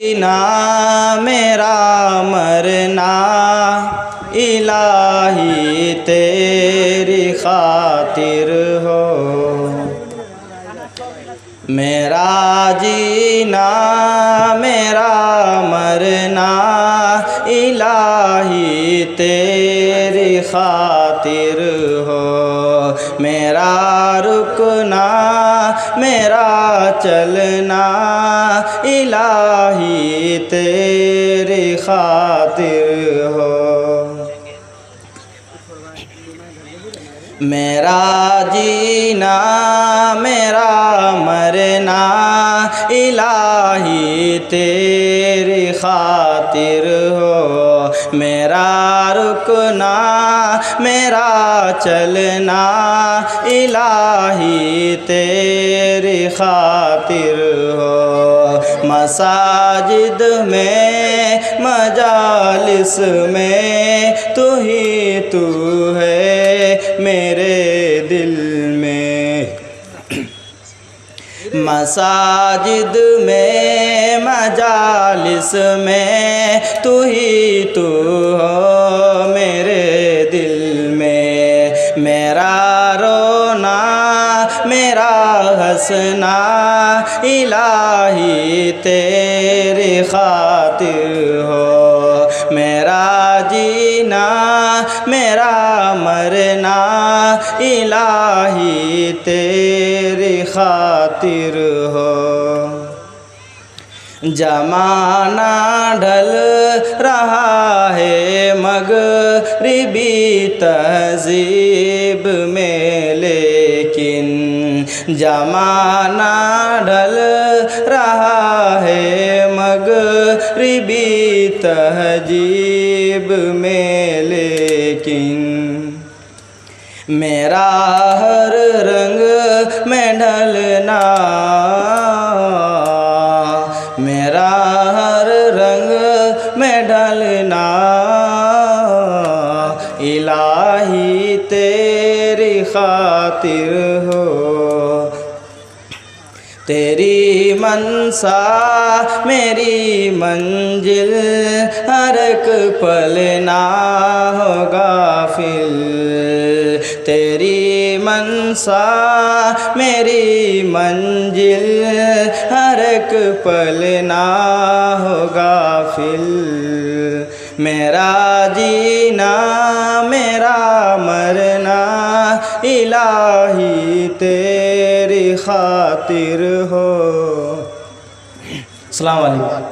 जीना मेरा मरना इलाही तेरी खातिर हो। मेरा जीना मेरा मरना इलाही तेरी खातिर हो। मेरा रुकना मेरा चलना इलाही तेरी खातिर हो। मेरा जीना मेरा मरना इलाही तेरी खातिर हो। मेरा रुकना मेरा चलना इलाही तेरी खातिर हो। मसाजिद में मजालिस में तू ही तू है मेरे दिल में। मसाजिद में मजालिस में तू ही तू हो मेरे दिल में। मेरा रोना मेरा हंसना इलाही तेरी खातिर हो। मेरा जीना मेरा मरना इलाही तेरी खातिर हो। जमाना ढल रहा है मगरिबी तहजीब में, लेकिन जमाना ढल रहा है मगरिबी तहजीब में, लेकिन मेरा हर रंग में ढलना मेरा हर रंग में ढलना इलाही तेरी खातिर हो। तेरी मनसा मेरी मंजिल हर एक पल ना हो गाफिल। तेरी मनसा मेरी मंजिल हर एक पल ना हो गाफिल। मेरा जीना मेरा मरना इलाही तेरी खातिर हो। अस्सलाम वालेकुम।